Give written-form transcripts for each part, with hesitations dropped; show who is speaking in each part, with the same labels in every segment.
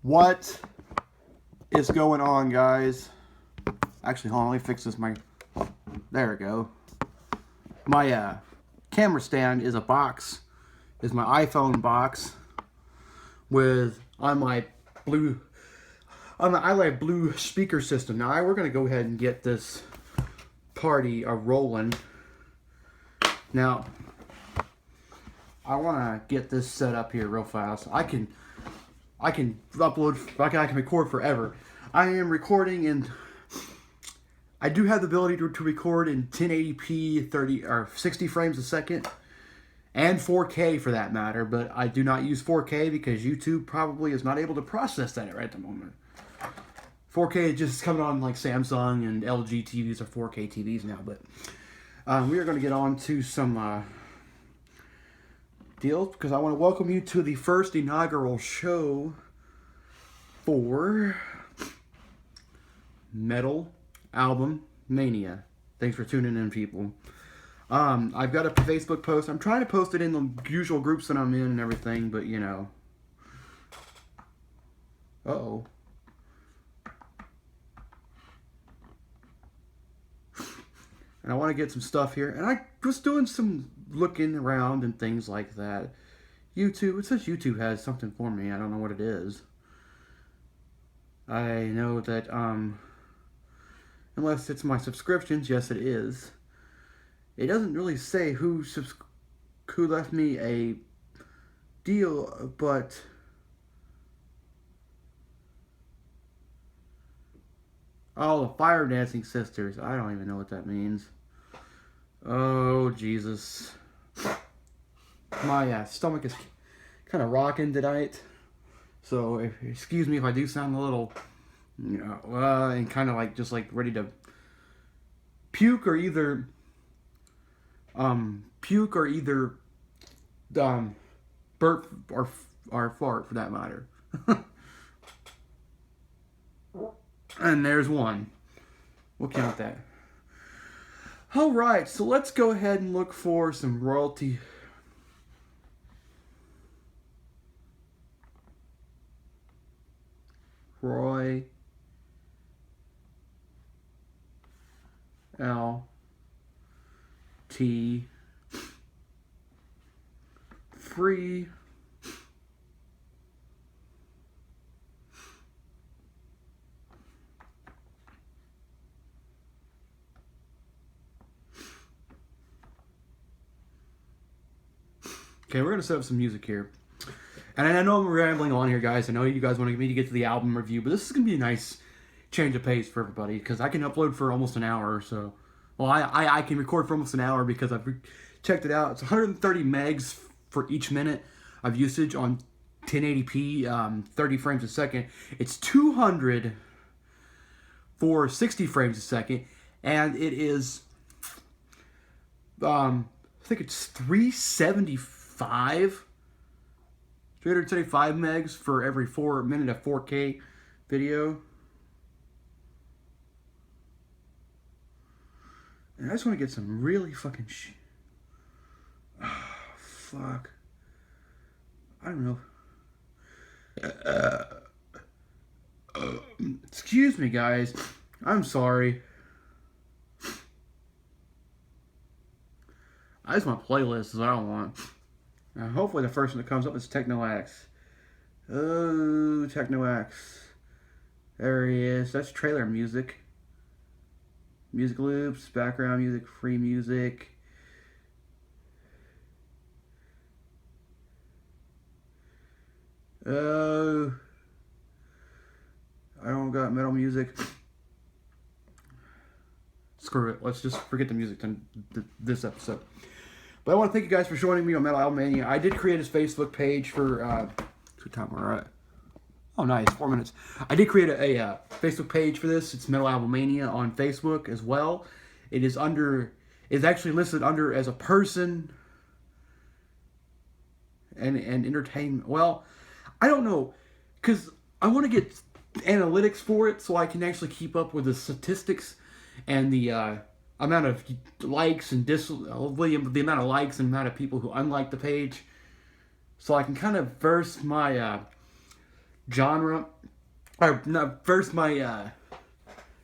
Speaker 1: What is going on, guys? Actually, hold on, let me fix this. There we go. My camera stand is a box. Is my iPhone box with on my iLive Blue speaker system. Now we're gonna go ahead and get this party rolling. Now I want to get this set up here real fast. I can upload. I can record forever. I am recording and I do have the ability to record in 1080p 30 or 60 frames a second and 4K for that matter, but I do not use 4K because YouTube probably is not able to process that right at the moment. 4K is just coming on like Samsung and LG TVs or 4K TVs now, but we are going to get on to some deals because I want to welcome you to the first inaugural show for Metal Album Mania. Thanks for tuning in, people. I've got a Facebook post. I'm trying to post it in the usual groups that I'm in and everything, but you know. Uh-oh. And I want to get some stuff here. And I was doing some looking around and things like that. YouTube, it says YouTube has something for me. I don't know what it is. I know that, unless it's my subscriptions, yes it is. It doesn't really say who left me a deal, but oh, the Fire Dancing Sisters. I don't even know what that means. Oh, Jesus. My stomach is kind of rocking tonight. So, excuse me if I do sound a little, you know, and kind of like, just like ready to puke or either burp or fart for that matter. And there's one. We'll count that. Alright, so let's go ahead and look for some royalty. Roy L T free Okay, we're going to set up some music here. And I know I'm rambling on here, guys. I know you guys want me to get to the album review, but this is going to be a nice change of pace for everybody because I can upload for almost an hour or so. Well, I can record for almost an hour because I've checked it out. It's 130 megs for each minute of usage on 1080p, 30 frames a second. It's 200 for 60 frames a second, and it is, I think it's 375 megs for every 4 minute of 4K video. And I just want to get some really fucking fuck. I don't know. Excuse me, guys. I'm sorry. I just want playlists is what I want. Hopefully the first one that comes up is Techno X. Oh, Techno X. There he is. That's trailer music. Music loops, background music, free music. Oh. I don't got metal music. Screw it. Let's just forget the music this episode. But I want to thank you guys for joining me on Metal Album Mania. I did create his Facebook page for, what time we're at? Oh, nice, 4 minutes. I did create a Facebook page for this. It's Metal Album Mania on Facebook as well. It is actually listed under as a person and entertainment. Well, I don't know, because I want to get analytics for it so I can actually keep up with the statistics and the amount of likes and the amount of likes and amount of people who unlike the page, so I can kind of verse my genre. Or no, first my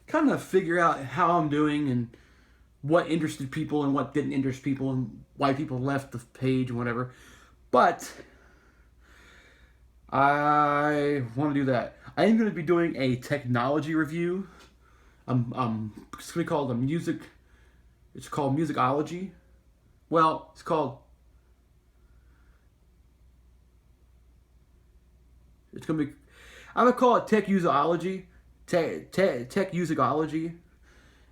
Speaker 1: kind of figure out how I'm doing and what interested people and what didn't interest people and why people left the page and whatever. But I want to do that. I am going to be doing a technology review. It's going to be called a music. It's called musicology. Well, it's called. It's going to be. I'm going to call it tech useology. Tech musicology.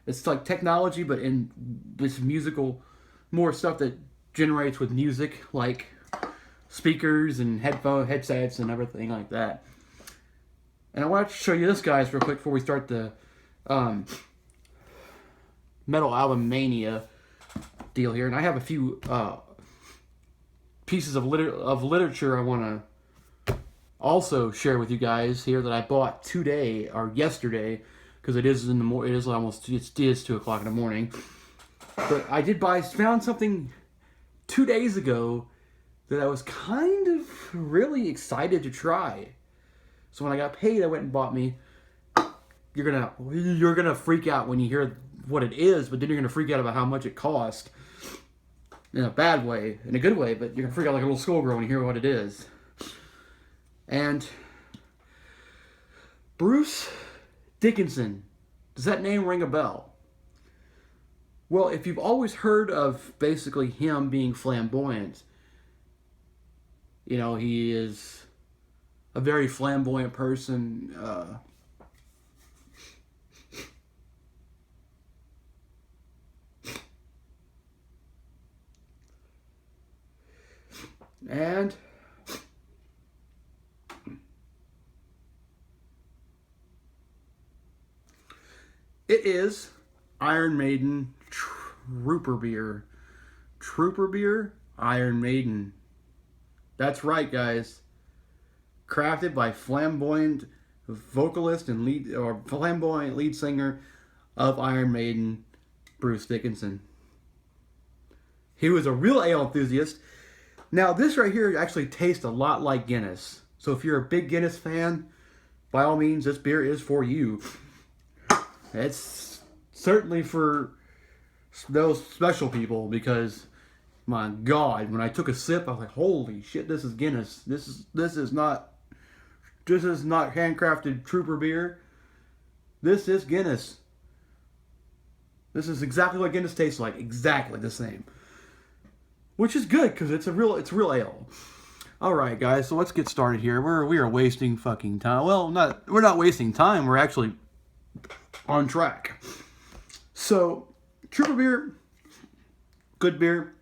Speaker 1: It's like technology, but in this musical, more stuff that generates with music, like speakers and headsets and everything like that. And I want to show you this, guys, real quick before we start the Metal Album Mania deal here. And I have a few pieces of literature I want to also share with you guys here that I bought today or yesterday, because it is in the it is almost 2 o'clock in the morning. But I found something 2 days ago that I was kind of really excited to try. So when I got paid, I went and bought me. You're gonna freak out when you hear what it is, but then you're gonna freak out about how much it cost. In a bad way, in a good way, but you're gonna freak out like a little schoolgirl when you hear what it is. And Bruce Dickinson. Does that name ring a bell? Well, if you've always heard of basically him being flamboyant, you know, he is a very flamboyant person. And it is Iron Maiden Trooper Beer. Trooper Beer, Iron Maiden. That's right, guys. Crafted by flamboyant vocalist and flamboyant lead singer of Iron Maiden, Bruce Dickinson. He was a real ale enthusiast. Now, this right here actually tastes a lot like Guinness. So if you're a big Guinness fan, by all means, this beer is for you. It's certainly for those special people, because my God, when I took a sip, I was like, "Holy shit, this is Guinness. This is not handcrafted Trooper beer. This is Guinness. This is exactly what Guinness tastes like, exactly the same." Which is good, because it's real ale. All right, guys, so let's get started here. We are wasting fucking time. Well, we're not wasting time. We're actually on track. So, Trooper beer, good beer,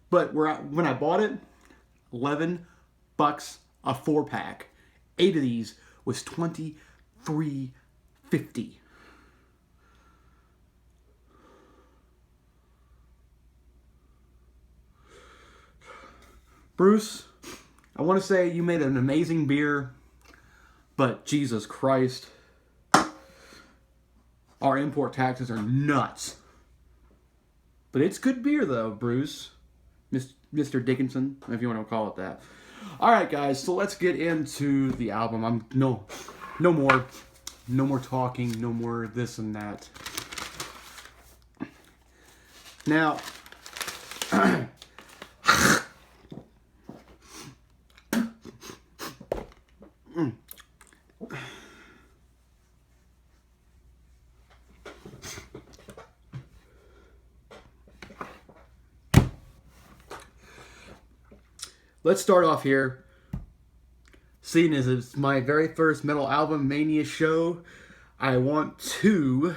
Speaker 1: but when I bought it, $11 a 4-pack. 8 of these was $23.50. Bruce, I want to say you made an amazing beer, but Jesus Christ, our import taxes are nuts. But it's good beer, though, Bruce. Mr. Dickinson, if you want to call it that. All right, guys, so let's get into the album. No more talking, no more this and that. Now, let's start off here. Seeing as it's my very first Metal Album Mania show, I wanted to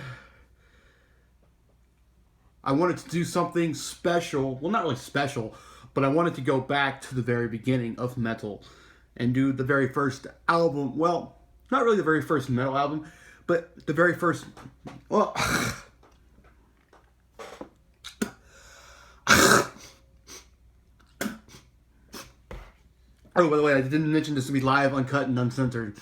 Speaker 1: do something special. Well, not really special, but I wanted to go back to the very beginning of metal and do the very first album. Well, not really the very first metal album, but the very first. Well, oh, by the way, I didn't mention this to be live, uncut, and uncensored.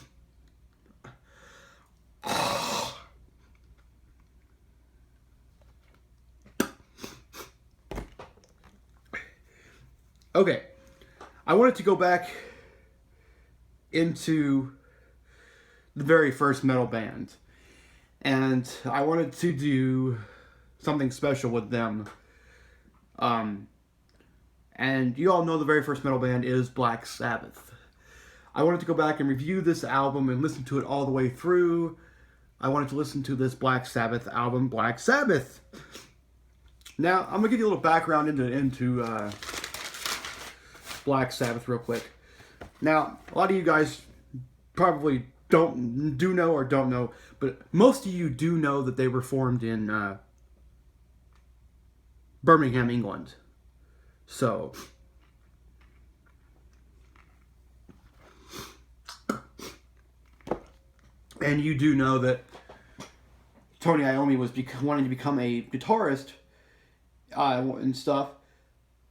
Speaker 1: Okay, I wanted to go back into the very first metal band. And I wanted to do something special with them. And you all know the very first metal band is Black Sabbath. I wanted to go back and review this album and listen to it all the way through. I wanted to listen to this Black Sabbath album, Black Sabbath. Now, I'm going to give you a little background into Black Sabbath real quick. Now, a lot of you guys probably don't know, but most of you do know that they were formed in Birmingham, England. So, and you do know that Tony Iommi was wanting to become a guitarist and stuff,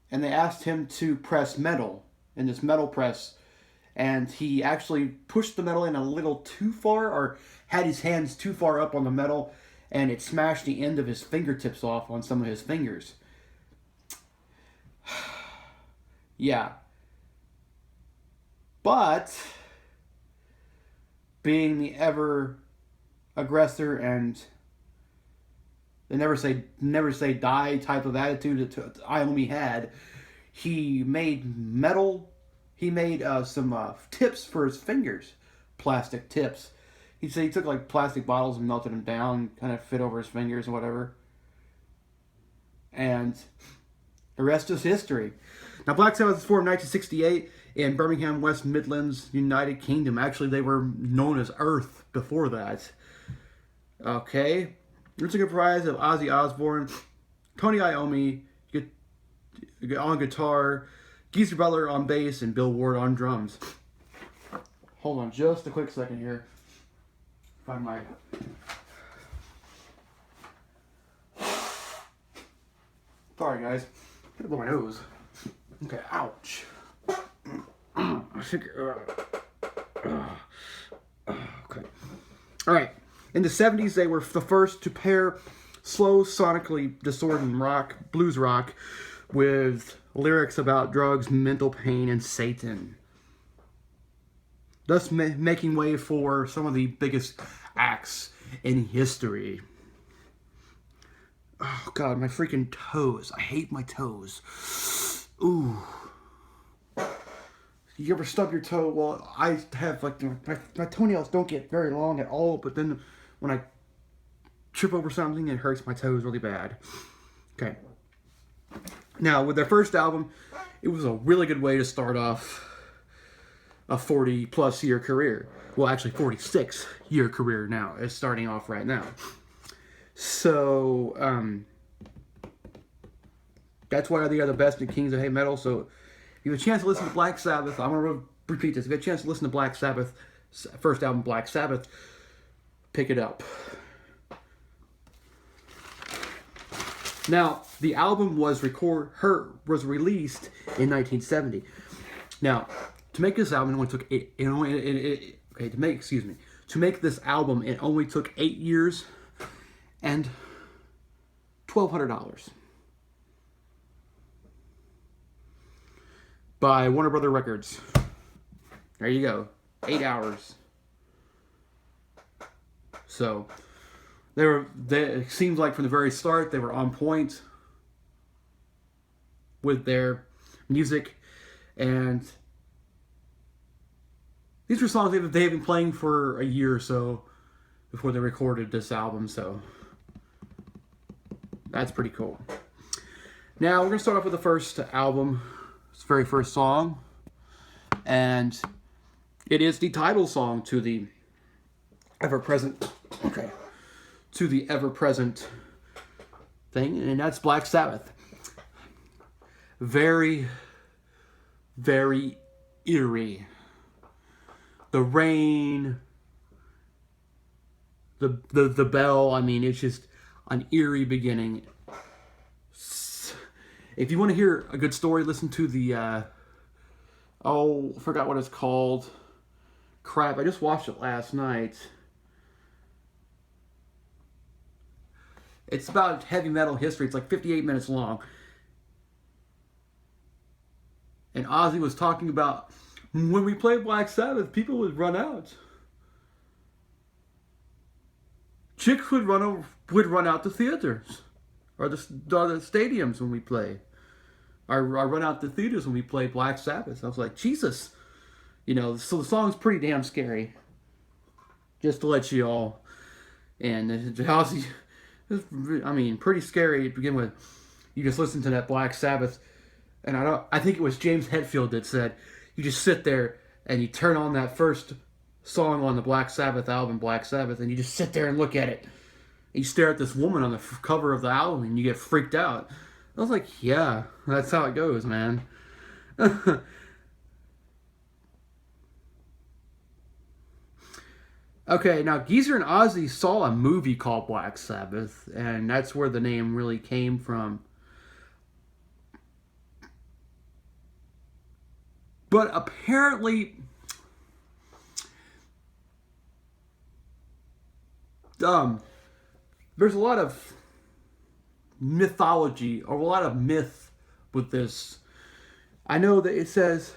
Speaker 1: and they asked him to press metal in this metal press, and he actually pushed the metal in a little too far, or had his hands too far up on the metal, and it smashed the end of his fingertips off on some of his fingers. Yeah. But being the ever aggressor and the never say die type of attitude that Iommi had, he made metal. He made some tips for his fingers, plastic tips. He said he took like plastic bottles and melted them down, kind of fit over his fingers and whatever. And the rest is history. Now, Black Sabbath was formed in 1968 in Birmingham, West Midlands, United Kingdom. Actually, they were known as Earth before that. Okay. It's comprised of Ozzy Osbourne, Tony Iommi on guitar, Geezer Butler on bass, and Bill Ward on drums. Hold on just a quick second here. Find my... Sorry, guys. I'm gonna blow my nose. Okay, ouch. I think... okay. Alright. In the 70s, they were the first to pair slow, sonically distorted rock, blues rock, with lyrics about drugs, mental pain, and Satan. Thus making way for some of the biggest acts in history. Oh, God, my freaking toes. I hate my toes. Ooh. You ever stub your toe? Well, I have, like, my toenails don't get very long at all, but then when I trip over something, it hurts my toes really bad. Okay. Now, with their first album, it was a really good way to start off a 40-plus year career. Well, actually, 46-year career now. It's starting off right now. So, that's why they are the best and kings of heavy metal. So, if you have a chance to listen to Black Sabbath, I'm going to repeat this. If you have a chance to listen to Black Sabbath, first album, Black Sabbath, pick it up. Now, the album was released in 1970. Now, to make this album, it only took to make this album, it only took 8 years and $1,200 by Warner Brother Records. There you go, 8 hours. So it seems like from the very start they were on point with their music, and these were songs they had been playing for a year or so before they recorded this album, so that's pretty cool. Now we're going to start off with the first album, its very first song, and it is the title song to the ever-present thing, and that's Black Sabbath. Very, very eerie. The rain, the bell, I mean, it's just an eerie beginning. If you want to hear a good story, listen to the, I forgot what it's called. Crap, I just watched it last night. It's about heavy metal history. It's like 58 minutes long. And Ozzy was talking about when we played Black Sabbath, people would run out. chicks would run out to theaters or the stadiums when we play. I run out to theaters when we play Black Sabbath. I was like, Jesus, So the song's pretty damn scary. Just to let you all, and pretty scary to begin with. You just listen to that Black Sabbath, and I think it was James Hetfield that said, you just sit there and you turn on that first song on the Black Sabbath album, Black Sabbath, and you just sit there and look at it. And you stare at this woman on the cover of the album, and you get freaked out. I was like, yeah, that's how it goes, man. Okay, now Geezer and Ozzy saw a movie called Black Sabbath, and that's where the name really came from. But apparently, there's a lot of mythology or a lot of myth with this. I know that it says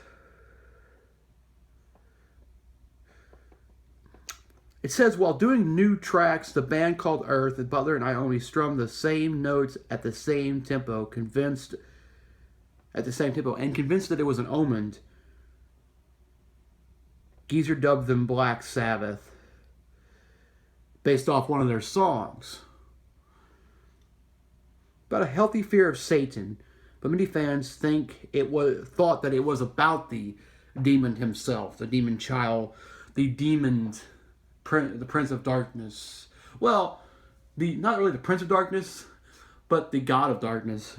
Speaker 1: while doing new tracks, the band called Earth and Butler and Iommi strummed the same notes at the same tempo, convinced that it was an omen. Geezer dubbed them Black Sabbath, based off one of their songs. About a healthy fear of Satan, but many fans thought that it was about the demon himself, the demon child, the Prince of Darkness. Well, not really the Prince of Darkness, but the God of Darkness.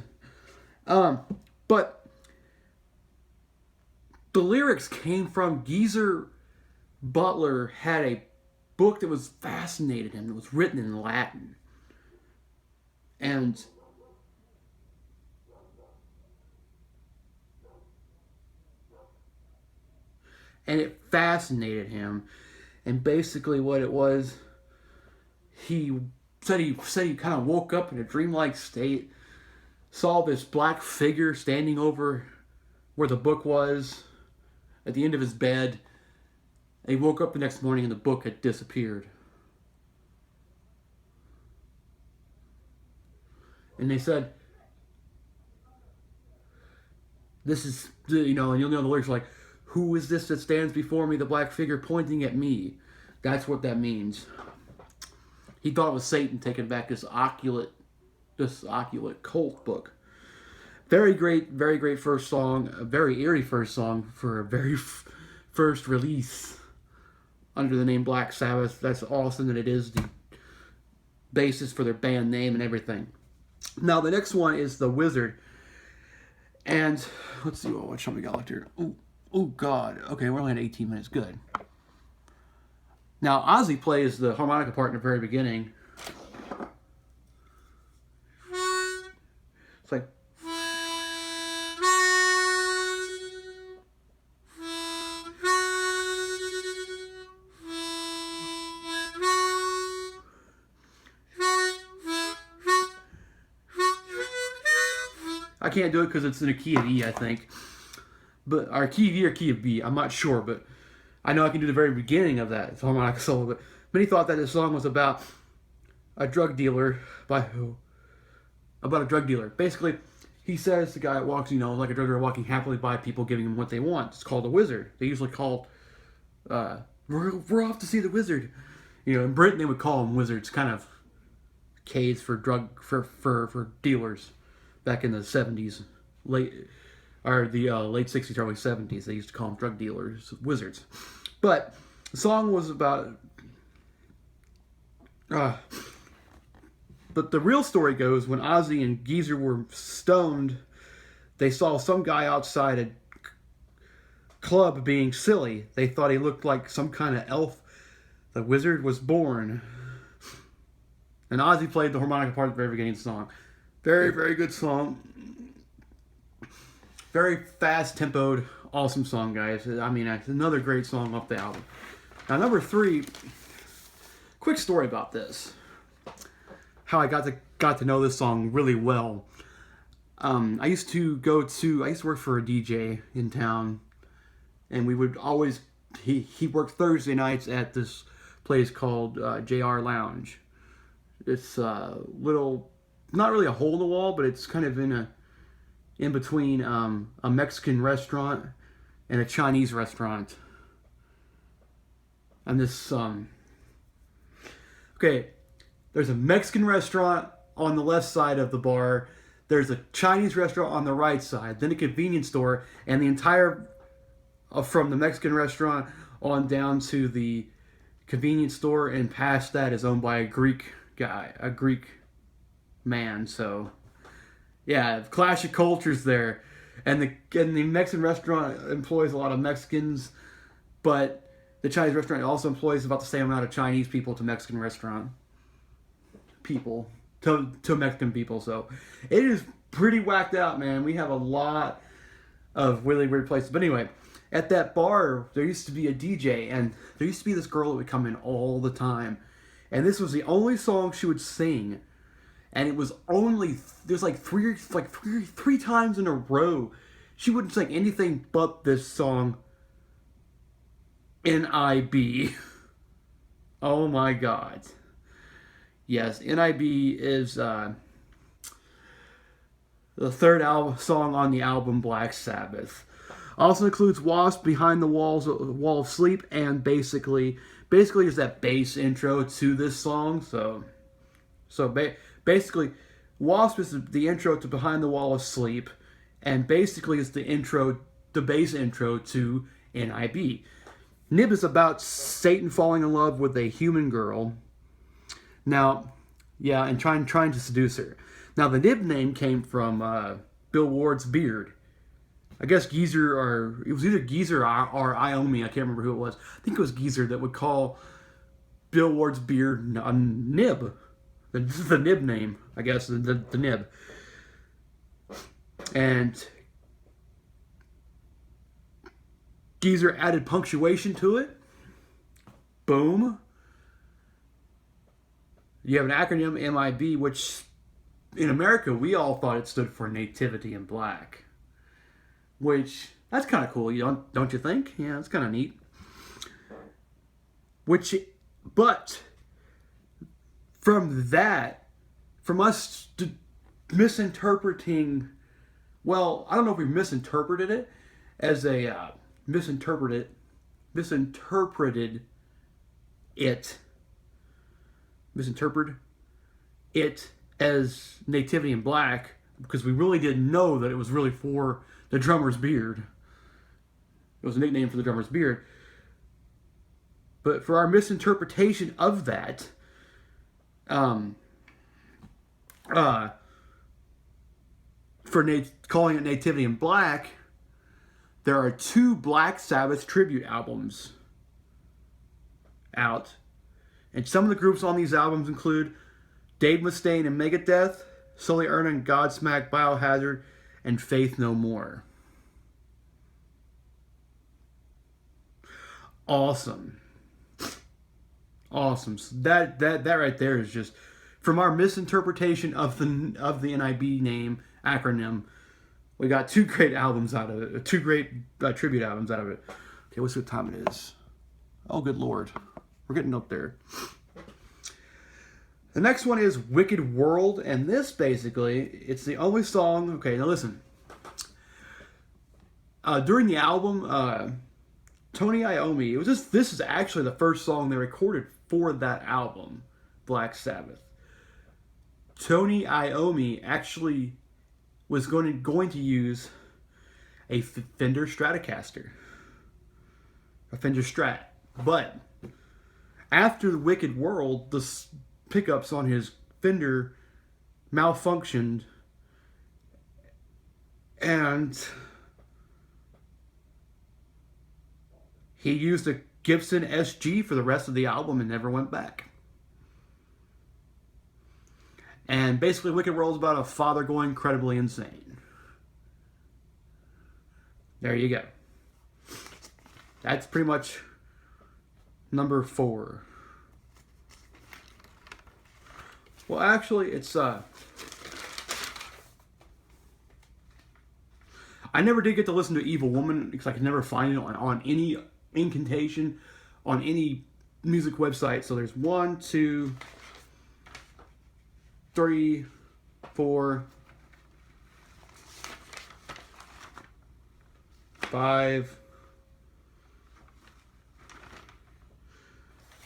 Speaker 1: But the lyrics came from Geezer Butler had a book that was fascinated him. It was written in Latin. And it fascinated him. And basically what it was, he said he kind of woke up in a dreamlike state, saw this black figure standing over where the book was at the end of his bed. And he woke up the next morning and the book had disappeared. And they said, this is, and you'll know the lyrics like, who is this that stands before me, the black figure pointing at me? That's what that means. He thought it was Satan taking back this occult book. Very great first song. A very eerie first song for a very first release under the name Black Sabbath. That's awesome that it is the basis for their band name and everything. Now the next one is The Wizard. And let's see what time we got left here. Oh God. Okay, we're only at 18 minutes. Good. Now Ozzy plays the harmonica part in the very beginning. It's like, I can't do it because it's in a key of E, I think. But our key of E or key of B, I'm not sure, but I know I can do the very beginning of that. It's harmonica solo. But many thought that this song was about a drug dealer. By who? About a drug dealer. Basically, he says the guy walks, like a drug dealer walking happily by people, giving him what they want. It's called a wizard. They usually call, we're off to see the wizard. In Britain they would call them wizards, kind of K's for dealers. Back in the 70s, late 60s, early 70s, they used to call them drug dealers, wizards. But the song was about, but the real story goes, when Ozzy and Geezer were stoned, they saw some guy outside a club being silly. They thought he looked like some kind of elf. The wizard was born. And Ozzy played the harmonica part at the very beginning of the song. Very, very good song. Very fast-tempoed, awesome song, guys. It's another great song off the album. Now, number 3, quick story about this. How I got to know this song really well. I used to work for a DJ in town, and we would always, he worked Thursday nights at this place called JR Lounge. It's little, not really a hole in the wall, but it's kind of in between a Mexican restaurant and a Chinese restaurant. And this okay, there's a Mexican restaurant on the left side of the bar. There's a Chinese restaurant on the right side, then a convenience store, and the entire from the Mexican restaurant on down to the convenience store and past that is owned by a Greek guy, a Greek man. So yeah, clash of cultures there. And the Mexican restaurant employs a lot of Mexicans, but the Chinese restaurant also employs about the same amount of Chinese people to Mexican restaurant people, to Mexican people. So it is pretty whacked out, man. We have a lot of really weird places. But anyway, at that bar, there used to be a DJ, and there used to be this girl that would come in all the time. And this was the only song she would sing. And it was only, there's like three times in a row, she wouldn't sing anything but this song, NIB. Oh my God. Yes, NIB is the third song on the album Black Sabbath. Also includes Wasp, Behind the Wall of Sleep, and basically is that bass intro to this song. Basically, Wasp is the intro to Behind the Wall of Sleep, and basically is the bass intro to NIB. Nib is about Satan falling in love with a human girl. Now, yeah, and trying to seduce her. Now, the Nib name came from Bill Ward's beard. I guess Geezer, or it was either Geezer or Iomi, I can't remember who it was. I think it was Geezer that would call Bill Ward's beard a Nib. The Nib name, I guess, the Nib. And Geezer added punctuation to it. Boom. You have an acronym, MIB, which in America we all thought it stood for Nativity in Black. Which, that's kind of cool, don't you think? Yeah, it's kind of neat. But from us misinterpreting, well, I don't know if we misinterpreted it as a misinterpreted it as Nativity in Black, because we really didn't know that it was really for the drummer's beard. It was a nickname for the drummer's beard. But for our misinterpretation of that, for calling it Nativity in Black, there are 2 Black Sabbath tribute albums out. And some of the groups on these albums include Dave Mustaine and Megadeth, Sully Erna, Godsmack, Biohazard, and Faith No More. Awesome. So that right there is just from our misinterpretation of the NIB name acronym. We got 2 great albums out of it. 2 great tribute albums out of it. Okay, let's see what time it is. Oh, good Lord. We're getting up there. The next one is Wicked World, and this basically, it's the only song. Okay, now listen. During the album, Tony Iommi, this is actually the first song they recorded for that album, Black Sabbath. Tony Iommi actually was going to use a Fender Stratocaster, a Fender Strat, but after the Wicked World, the pickups on his Fender malfunctioned, and he used a Gibson SG for the rest of the album and never went back. And basically, Wicked World is about a father going incredibly insane. There you go. That's pretty much number 4. Well, actually, it's I never did get to listen to Evil Woman because I could never find it on any incantation on any music website. So there's 1, 2, 3, 4, 5.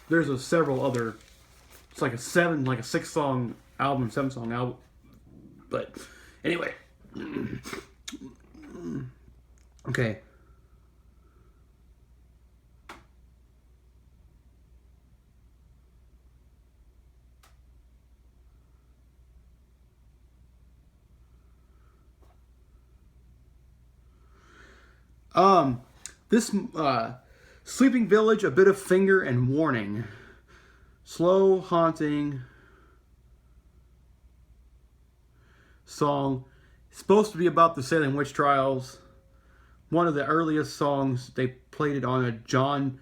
Speaker 1: There's several other. It's like a 6-song album, 7-song album. But anyway, okay. This Sleeping Village, A Bit of Finger and Warning. Slow, haunting song. It's supposed to be about the Salem witch trials. One of the earliest songs. They played it on a John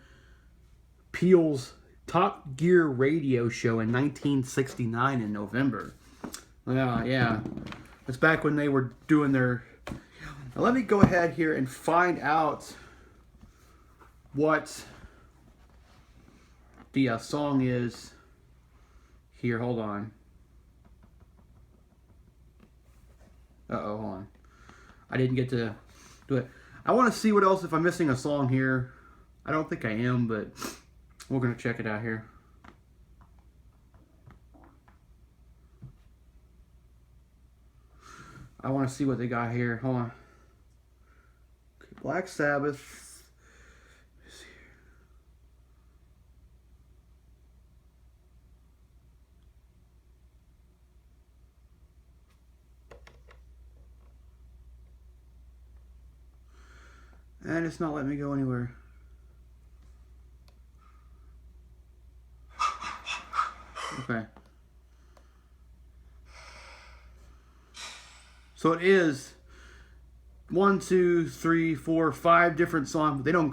Speaker 1: Peel's Top Gear radio show in 1969 in November. Yeah. It's back when they were doing their... Now let me go ahead here and find out what the song is. Here, hold on. Uh-oh, hold on. I didn't get to do it. I want to see what else, if I'm missing a song here. I don't think I am, but we're going to check it out here. I want to see what they got here. Hold on. Okay, Black Sabbath. And it's not letting me go anywhere. Okay. So it is 1, 2, 3, 4, 5 different songs. But they don't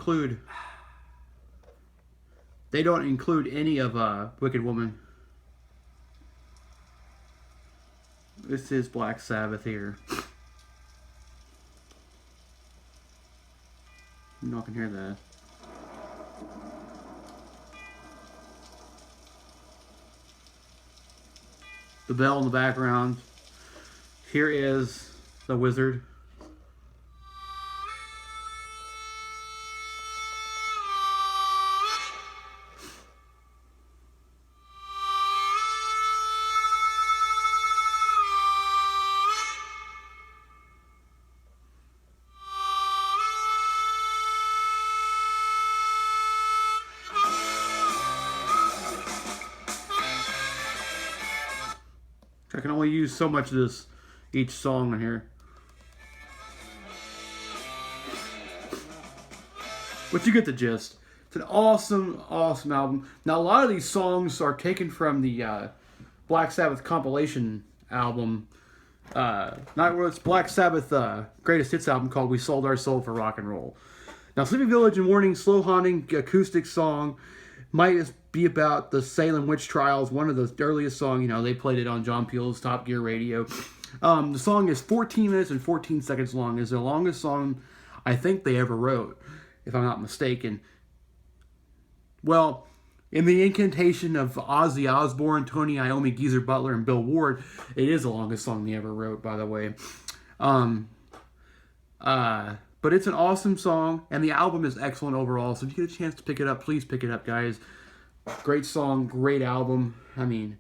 Speaker 1: include any of Wicked Woman. This is Black Sabbath here. You know I can hear that. The bell in the background. Here is the wizard. I can only use so much of this each song in here. But you get the gist. It's an awesome, awesome album. Now, a lot of these songs are taken from the Black Sabbath compilation album. It's Black Sabbath greatest hits album called We Sold Our Soul for Rock and Roll. Now, Sleeping Village and Warning, slow haunting acoustic song, might be about the Salem witch trials. One of the earliest songs, they played it on John Peel's Top Gear radio. The song is 14 minutes and 14 seconds long. It's the longest song I think they ever wrote, if I'm not mistaken. Well, in the incantation of Ozzy Osbourne, Tony Iommi, Geezer Butler, and Bill Ward, it is the longest song they ever wrote, by the way. But it's an awesome song, and the album is excellent overall. So if you get a chance to pick it up, please pick it up, guys. Great song, great album. I mean,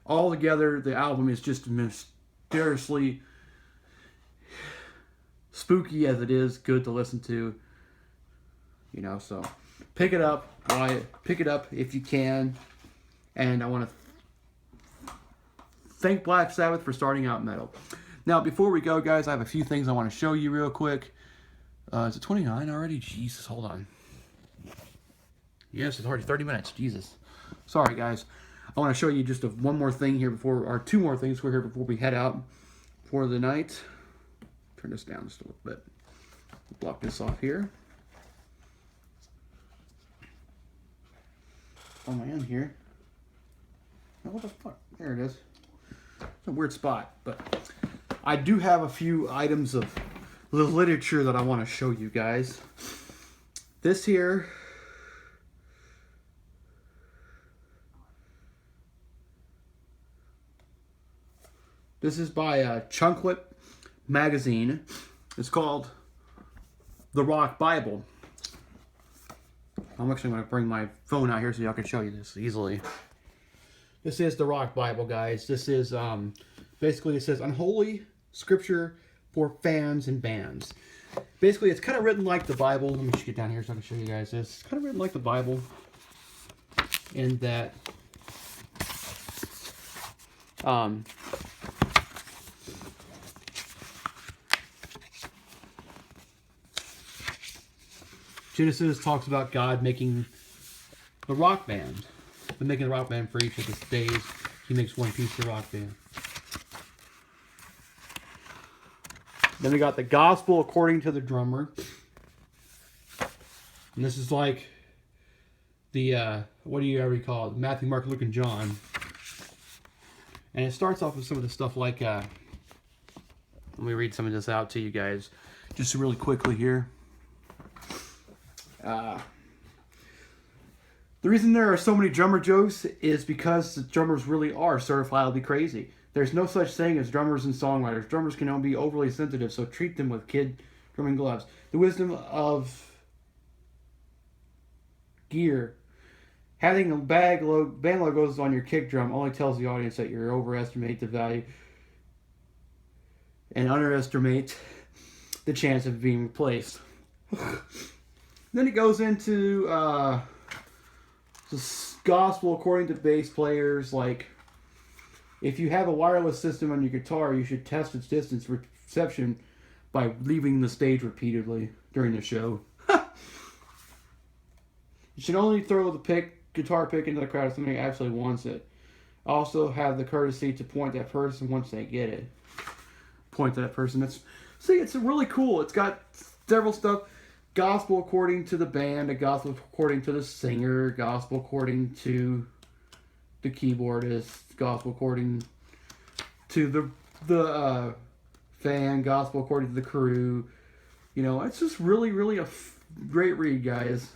Speaker 1: all together, the album is just mysteriously spooky as it is, good to listen to. So pick it up, buy it, pick it up if you can. And I want to thank Black Sabbath for starting out metal. Now, before we go, guys, I have a few things I want to show you real quick. Is it 29 already? Jesus, hold on. Yes, it's already 30 minutes. Jesus. Sorry, guys. I want to show you just one more thing here or two more things before we head out for the night. Turn this down just a little bit. Block this off here. On my end here. Oh, what the fuck? There it is. It's a weird spot, but I do have a few items of the literature that I want to show you guys. This here This is by Chunklet Magazine. It's called The Rock Bible. I'm actually going to bring my phone out here so y'all can show you this easily. This is The Rock Bible, guys. This is, basically it says, Unholy Scripture for Fans and Bands. Basically, it's kind of written like the Bible. Let me just get down here so I can show you guys this. It's kind of written like the Bible in that Genesis talks about God making the rock band. But making the rock band for each of the days, he makes one piece of the rock band. Then we got the Gospel according to the drummer. And this is like the, what do you ever call it? Matthew, Mark, Luke, and John. And it starts off with some of the stuff like, let me read some of this out to you guys. Just really quickly here. The reason there are so many drummer jokes is because the drummers really are certifiably crazy. There's no such thing as drummers and songwriters. Drummers can only be overly sensitive, so treat them with kid drumming gloves. The wisdom of gear. Having a band logos on your kick drum only tells the audience that you overestimate the value and underestimate the chance of being replaced. Then it goes into the gospel according to bass players. Like, if you have a wireless system on your guitar, you should test its distance reception by leaving the stage repeatedly during the show. You should only throw the guitar pick into the crowd if somebody actually wants it. Also, have the courtesy to point that person once they get it. Point to that person. It's really cool. It's got several stuff. Gospel according to the band, a gospel according to the singer, gospel according to the keyboardist, gospel according to the fan, gospel according to the crew. You know, it's just really, really a great read, guys.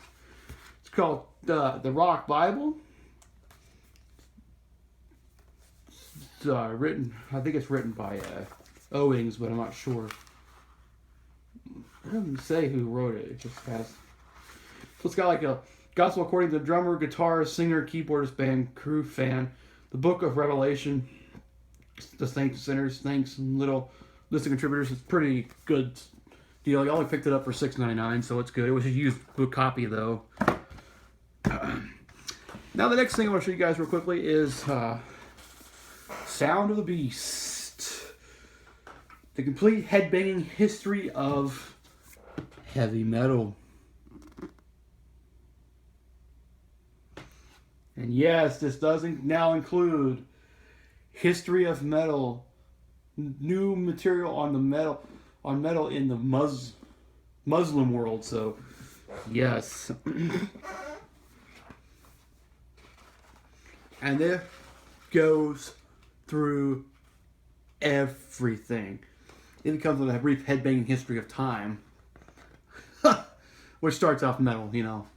Speaker 1: It's called The Rock Bible. It's I think it's written by Owings, but I'm not sure. It doesn't say who wrote it. It just has. So it's got like a gospel according to the drummer, guitarist, singer, keyboardist, band, crew, fan, the book of Revelation, the saints, sinners, thanks, and little list of contributors. It's pretty good deal. I only picked it up for $6.99, so it's good. It was a used book copy though. Now the next thing I want to show you guys real quickly is Sound of the Beast. The complete headbanging history of heavy metal. And yes, this does now include history of metal, new material on metal in the Muslim world. So, yes. And it goes through everything. It becomes a brief headbanging history of time. Which starts off metal, you know.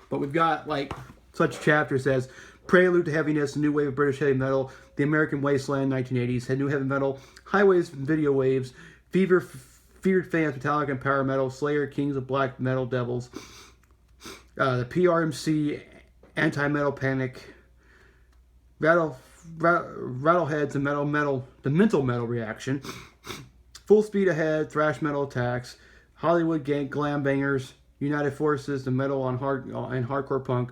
Speaker 1: But we've got like such chapters as Prelude to Heaviness, a new wave of British heavy metal, The American Wasteland, 1980s, had new heavy metal, Highways, Video Waves, Feared Fans, Metallica and Power Metal, Slayer, Kings of Black Metal Devils, the PRMC, Anti-Metal Panic, Rattleheads, the Mental Metal Reaction, Full Speed Ahead, Thrash Metal Attacks, Hollywood Glam Bangers, United Forces, the Metal and Hardcore Punk,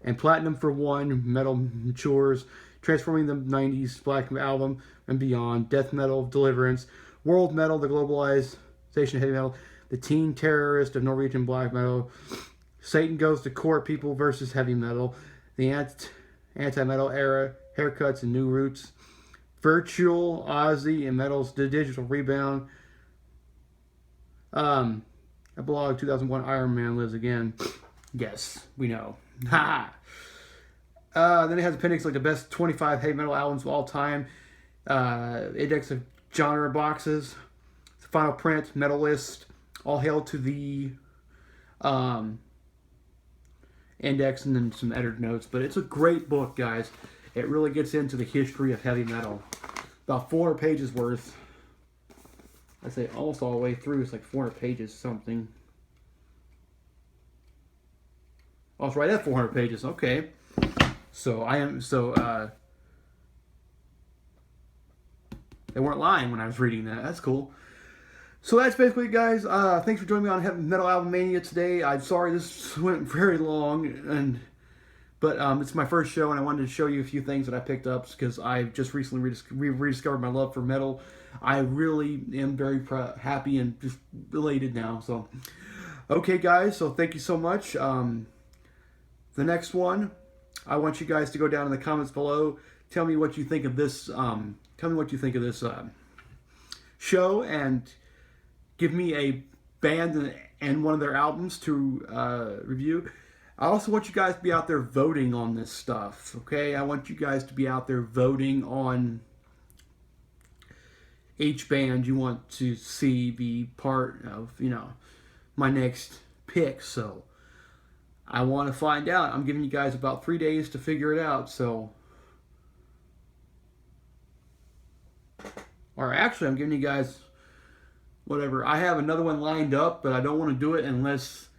Speaker 1: and Platinum for One, Metal Matures, Transforming the 90s, Black Album and Beyond, Death Metal, Deliverance, World Metal, the Globalization of Heavy Metal, the Teen Terrorist of Norwegian Black Metal, Satan Goes to Court, People versus Heavy Metal, the Anti-Metal Era, Haircuts and New Roots, Virtual Ozzy and Metal's The Digital Rebound, a blog 2001 Iron Man Lives Again. Yes, we know. Ha! Then it has appendix like the best 25 heavy metal albums of all time, index of genre boxes, the final print, metal list, all hail to the index and then some edited notes. But it's a great book, guys. It really gets into the history of heavy metal. About 400 pages worth. I say almost all the way through. It's like 400 pages something. Oh, it's right at 400 pages. Okay. So they weren't lying when I was reading that. That's cool. So that's basically it, guys. Thanks for joining me on Heavy Metal Album Mania today. I'm sorry this went very long, but it's my first show, and I wanted to show you a few things that I picked up because I've just recently rediscovered my love for metal. I really am very happy and just elated now. So, okay, guys. So thank you so much. The next one, I want you guys to go down in the comments below. Tell me what you think of this. Tell me what you think of this show, and give me a band and one of their albums to review. I also want you guys to be out there voting on this stuff, okay? I want you guys to be out there voting on each band you want to see be part of, my next pick. So I want to find out. I'm giving you guys about 3 days to figure it out. So, or actually, I'm giving you guys whatever. I have another one lined up, but I don't want to do it unless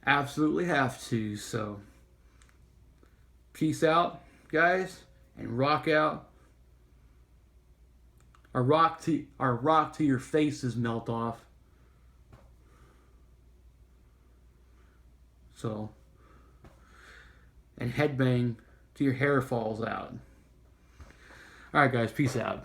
Speaker 1: absolutely have to. So, peace out, guys, and rock out. Our rock to your faces melt off. So, and headbang till your hair falls out. All right, guys, peace out.